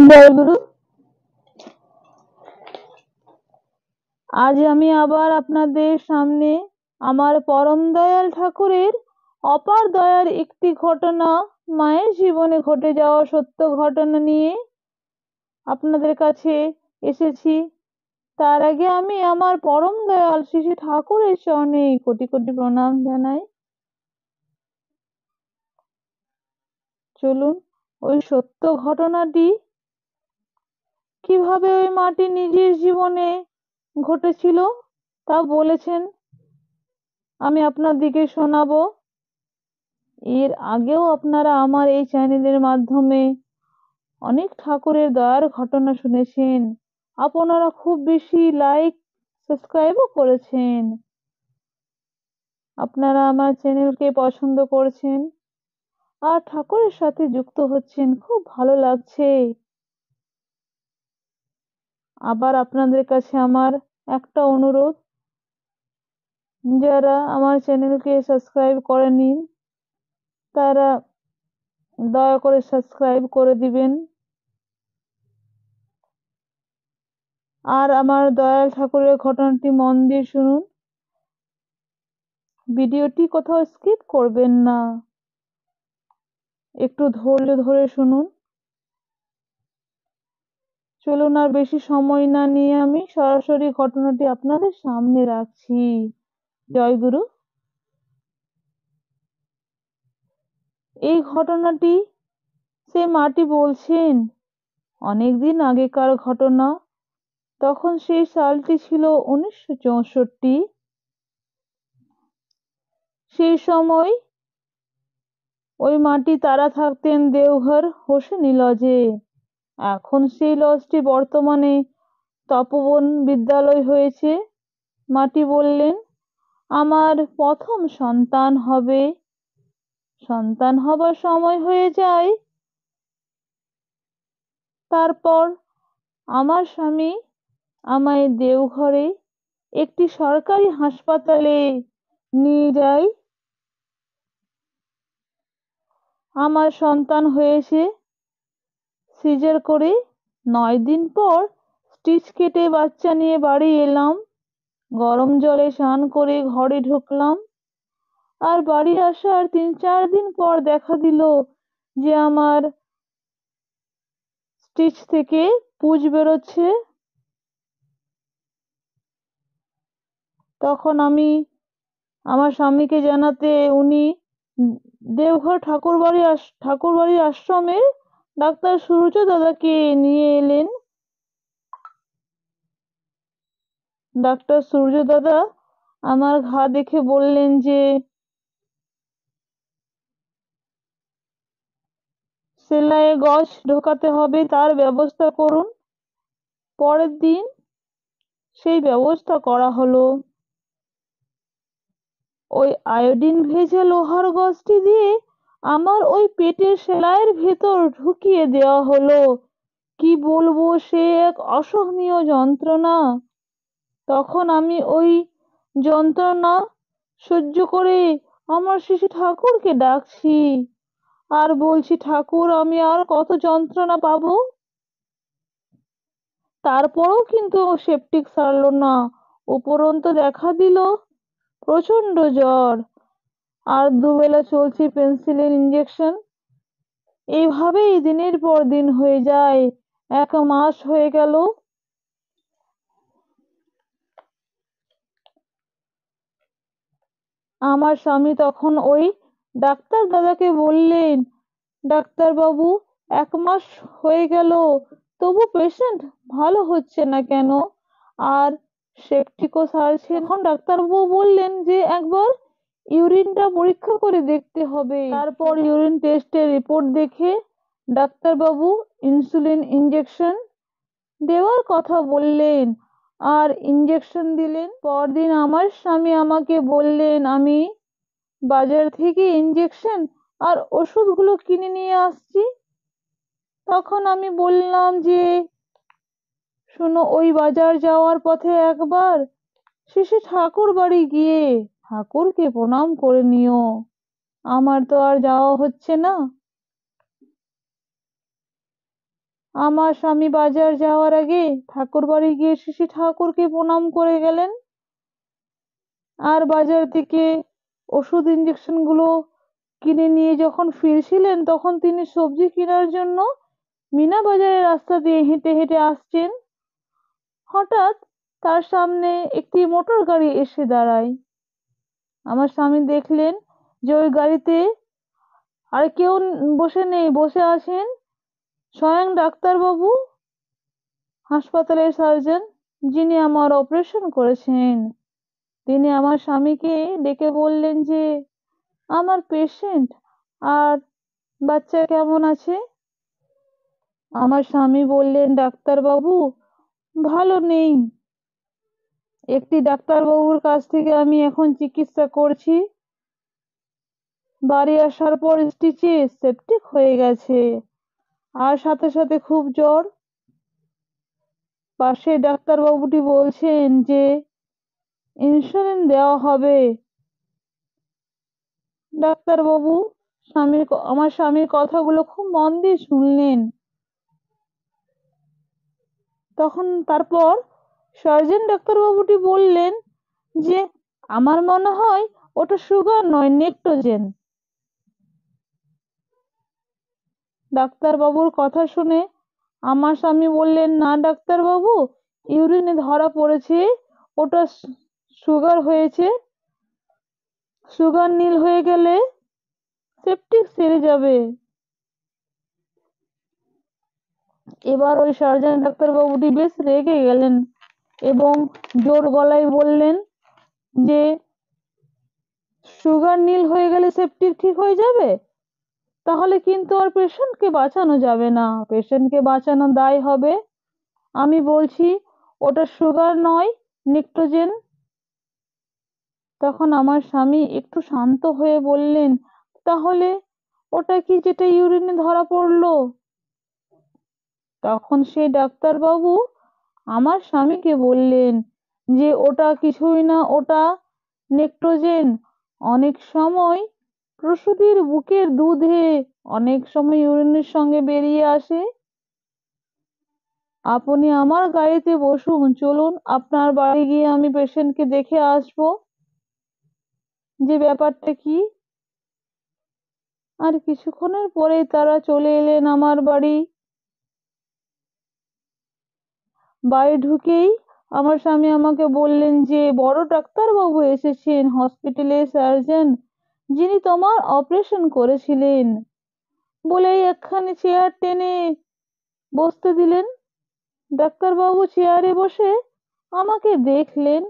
জয়গুরু। আজ আমি আবার আপনাদের সামনে আমার পরম দয়াল ঠাকুরের অপার দয়ার একটি ঘটনা, মায়ের জীবনে ঘটে যাওয়া সত্য ঘটনা নিয়ে আপনাদের কাছে এসেছি। তার আগে আমি আমার পরম দয়াল শ্রী শ্রী ঠাকুরের চরণে কোটি কোটি প্রণাম জানাই। চলুন ওই সত্য ঘটনাটি কিভাবে ওই মাটি নিজের জীবনে ঘটেছিল তা বলেছেন, আমি আপনাদেরকে শোনাবো। এর আগেও আপনারা আমার এই চ্যানেলের মাধ্যমে অনেক ঠাকুরের দয়ার ঘটনা শুনেছেন। আপনারা খুব বেশি লাইক সাবস্ক্রাইবও করেছেন। আপনারা আমার চ্যানেলকে পছন্দ করছেন আর ঠাকুরের সাথে যুক্ত হচ্ছেন, খুব ভালো লাগছে। আবার আপনাদের কাছে আমার একটা অনুরোধ, যারা আমার চ্যানেলকে সাবস্ক্রাইব করেনি তারা দয়া করে সাবস্ক্রাইব করে দিবেন। আর আমার দয়াল ঠাকুরের ঘটনাটি মন দিয়ে শুনুন, ভিডিওটি কোথাও স্কিপ করবেন না, একটু ধৈর্য ধরে শুনুন। চলুন আর বেশি সময় না নিয়ে আমি সরাসরি ঘটনাটি আপনাদের সামনে রাখছি। জয় গুরু। এই ঘটনাটি সে মাটি বলছেন অনেকদিন আগেকার ঘটনা। তখন সেই সালটি ছিল 1964। সেই সময় ওই মাটি তারা থাকতেন দেওঘর হোসেনি লজে। এখন সেই লজটি বর্তমানে তপোবন বিদ্যালয় হয়েছে। মাটি বললেন, আমার প্রথম সন্তান হবে, সন্তান হবার সময় হয়ে যায়। তারপর আমার স্বামী আমায় দেওঘরে একটি সরকারি হাসপাতালে নিয়ে যায়। আমার সন্তান হয়েছে সিজার করে। 9 দিন পর স্টিচ কেটে বাচ্চা নিয়ে বাড়ি এলাম। গরম জলে স্নান করে ঘরে ঢুকলাম। আর বাড়ি আসার 3-4 দিন পর দেখা দিল যে আমার স্টিচ থেকে পুঁজ বেরোচ্ছে। তখন আমি আমার স্বামীকে জানাতে উনি দেওঘর ঠাকুরবাড়ির আশ্রমে ডাক্তার সূর্য দাদাকে নিয়ে এলেন। ডাক্তার সূর্য দাদা আমার ঘা দেখে বললেন যে সেলাইয়ে গজ ঢোকাতে হবে, তার ব্যবস্থা করুন। পরের দিন সেই ব্যবস্থা করা হলো। ওই আয়োডিন ভেজা লোহার গজটি দিয়ে আমার ওই পেটের সেলাইয়ের ভেতর ঢুকিয়ে দেওয়া হলো। কি বলবো, সে এক অসহনীয় যন্ত্রণা। তখন আমি ওই যন্ত্রণা সহ্য করে আমার শিশু ঠাকুরকে ডাকছি আর বলছি, ঠাকুর আমি আর কত যন্ত্রণা পাবো। তারপরেও কিন্তু সেপটিক সারলো না, উপরন্তু দেখা দিল প্রচন্ড জ্বর। আর দুবেলা চলছে পেন্সিলিন ইঞ্জেকশন। এইভাবেই দিনের পর দিন হয়ে যায়। 1 মাস হয়ে গেল। আমার স্বামী তখন ওই ডাক্তার দাদাকে বললেন, ডাক্তার বাবু 1 মাস হয়ে গেল, তবু পেশেন্ট ভালো হচ্ছে না কেন, আর সেপটিকও সারছে। এখন ডাক্তারবাবু বললেন যে একবার ইউরিনটা পরীক্ষা করে দেখতে হবে। তারপর ইউরিন টেস্টের রিপোর্ট দেখে ডাক্তারবাবু ইনসুলিন ইঞ্জেকশন দেওয়ার কথা বললেন আর ইঞ্জেকশন দিলেন। পরদিন আমার স্বামী আমাকে বললেন আমি বাজার থেকে ইঞ্জেকশন আর ওষুধগুলো কিনে নিয়ে আসছি। তখন আমি বললাম যে শোনো, ওই বাজার যাওয়ার পথে একবার শেষে ঠাকুর বাড়ি গিয়ে ঠাকুরকে প্রণাম করে নিও, আমার তো আর যাওয়া হচ্ছে না। আমার স্বামী বাজার যাওয়ার আগে ঠাকুর বাড়ি গিয়ে শ্রী ঠাকুরকে প্রণাম করে গেলেন। আর বাজার থেকে ওষুধ ইঞ্জেকশন গুলো কিনে নিয়ে যখন ফিরছিলেন তখন তিনি সবজি কেনার জন্য মিনা বাজারের রাস্তা দিয়ে হেঁটে হেঁটে আসছেন। হঠাৎ তার সামনে একটি মোটর গাড়ি এসে দাঁড়ায়। আমার স্বামী দেখলেন যে ওই গাড়িতে আর কেউ বসে নেই, বসে আছেন স্বয়ং ডাক্তারবাবু, হাসপাতালের সার্জন, যিনি আমার অপারেশন করেছেন। তিনি আমার স্বামীকে ডেকে বললেন যে আমার পেশেন্ট আর বাচ্চা কেমন আছে। আমার স্বামী বললেন, ডাক্তারবাবু ভালো নেই, একটি ডাক্তারবাবুর কাছ থেকে আমি এখন চিকিৎসা করছি, বাড়ি আসার পর স্টিচে সেপটিক হয়ে গেছে আর সাথে সাথে খুব জ্বর। পাশে ডাক্তারবাবুটি বলছেন যে ইনসুলিন দেওয়া হবে। ডাক্তারবাবু আমার স্বামীর কথাগুলো খুব মন দিয়ে শুনলেন। তারপর সার্জন ডাক্তারবাবুটি বললেন যে আমার মনে হয় ওটা সুগার নয়, নেক্টোজেন। ডাক্তারবাবুর কথা শুনে আমার স্বামী বললেন, না ডাক্তারবাবু, ইউরিনে ধরা পড়েছে, ওটা সুগার হয়েছে, সুগার নীল হয়ে গেলে সেপটিক সেরে যাবে। এবার ওই সার্জন ডাক্তারবাবুটি বেশ রেগে গেলেন এবং জোর গলায় বললেন যে সুগার নীল হয়ে গেলে সেপটিক ঠিক হয়ে যাবে, তাহলে কিন্তু আর পেশেন্টকে বাঁচানো যাবে না, পেশেন্টকে বাঁচানো দায় হবে। আমি বলছি ওটা সুগার নয়, নিক্টোজেন। তখন আমার স্বামী একটু শান্ত হয়ে বললেন, তাহলে ওটা কি যেটা ইউরিনে ধরা পড়লো? তখন সেই ডাক্তারবাবু আমার স্বামীকে বললেন যে ওটা কিছুই না, ওটা নেক্টোজেন। অনেক সময় প্রসূতির বুকের দুধে অনেক সময় ইউরিনের সঙ্গে বেরিয়ে আসে। আপনি আমার গাড়িতে বসুন, চলুন আপনার বাড়ি গিয়ে আমি পেশেন্টকে দেখে আসবো যে ব্যাপারটা কি। আর কিছুক্ষণের পরেই তারা চলে এলেন আমার বাড়ি। বাড়ি ঢুকেই আমার স্বামী আমাকে বললেন যে বড় ডাক্তারবাবু এসেছেন, হসপিটালের সার্জন, যিনি তোমার অপারেশন করেছিলেন, বলেই একখানি চেয়ার টেনে বসতে দিলেন। ডাক্তারবাবু চেয়ারে বসে আমাকে দেখলেন,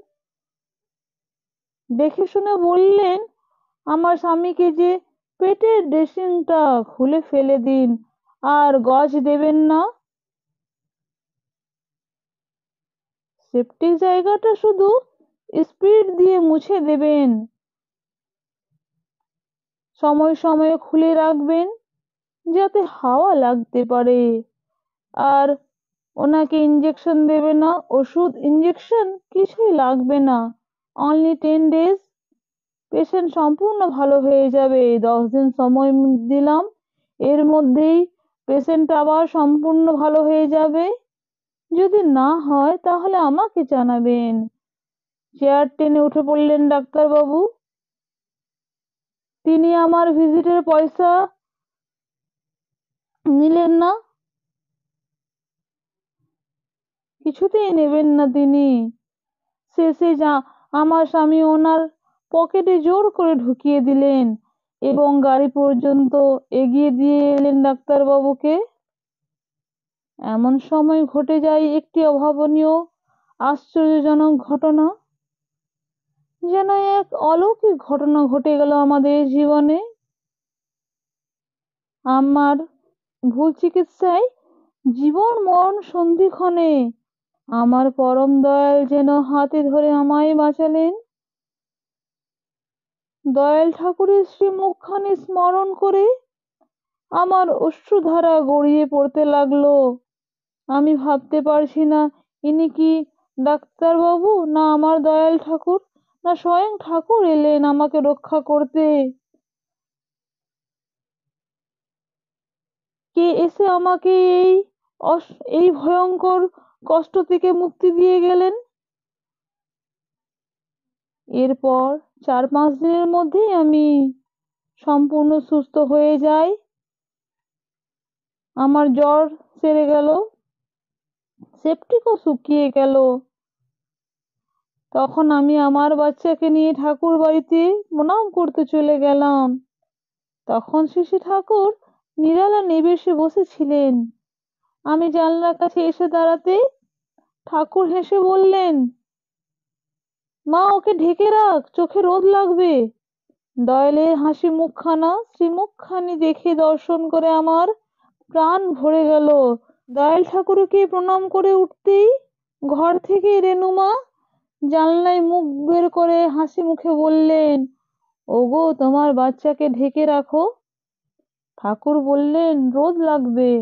দেখে শুনে বললেন আমার স্বামীকে যে পেটের ড্রেসিংটা খুলে ফেলে দিন আর গজ দেবেন না, সেপটিক জায়গাটা শুধু স্পিরিট দিয়ে মুছে দেবেন, সময় সময়ে খুলে রাখবেন যাতে হাওয়া লাগতে পারে। আর ওনাকে ইঞ্জেকশন দেবে না, ওষুধ ইঞ্জেকশন কিছুই লাগবে না, অনলি 10 days পেশেন্ট সম্পূর্ণ ভালো হয়ে যাবে। 10 দিন সময় দিলাম, এর মধ্যেই পেশেন্ট আবার সম্পূর্ণ ভালো হয়ে যাবে। যদি না হয় তাহলে আমাকে জানাবেন। চেয়ার টেনে উঠে পড়লেন ডাক্তারবাবু। তিনি আমার ভিজিটের পয়সা নিলেন না, কিছুতেই নেবেন না তিনি। শেষে আমার স্বামী ওনার পকেটে জোর করে ঢুকিয়ে দিলেন এবং গাড়ি পর্যন্ত এগিয়ে দিয়ে এলেন ডাক্তারবাবুকে। এমন সময় ঘটে যায় একটি অভাবনীয় আশ্চর্যজনক ঘটনা, যেন এক অলৌকিক ঘটনা ঘটে গেল আমাদের জীবনে। আমার ভুল চিকিৎসায় জীবন মরণ সন্ধিক্ষণে আমার পরম দয়াল যেন হাতে ধরে আমায় বাঁচালেন। দয়াল ঠাকুরের শ্রীমুখখানি স্মরণ করে আমার অশ্রুধারা গড়িয়ে পড়তে লাগলো। আমি ভাবতে পারছি না ইনি কি ডাক্তারবাবু, না আমার দয়াল ঠাকুর, না স্বয়ং ঠাকুর এলেন আমাকে রক্ষা করতে। কে এসে আমাকে এই এই ভয়ঙ্কর কষ্ট থেকে মুক্তি দিয়ে গেলেন। এরপর 4-5 দিনের মধ্যেই আমি সম্পূর্ণ সুস্থ হয়ে যাই। আমার জ্বর সেরে গেল, সেপ্টিকও শুকিয়ে গেল। তখন আমি আমার বাচ্চাকে নিয়ে ঠাকুর বাড়িতে প্রণাম করতে চলে গেলাম। তখন শ্রী ঠাকুর নিরালা নিবেশে বসেছিলেন। আমি জানলার কাছে এসে দাঁড়াতে ঠাকুর হেসে বললেন, মা, ওকে ঢেকে রাখ, চোখে রোদ লাগবে। দয়ালের হাসি মুখখানা, শ্রীমুখখানি দেখে দর্শন করে আমার প্রাণ ভরে গেল। দয়াল ঠাকুরকে প্রণাম করে উঠতেই ঘর থেকে রেনুমা জানলায় মুখ বের করে হাসি মুখে বললেন, ওগো, তোমার বাচ্চাকে ঢেকে রাখো। ঠাকুর বললেন, রোদ লাগবে।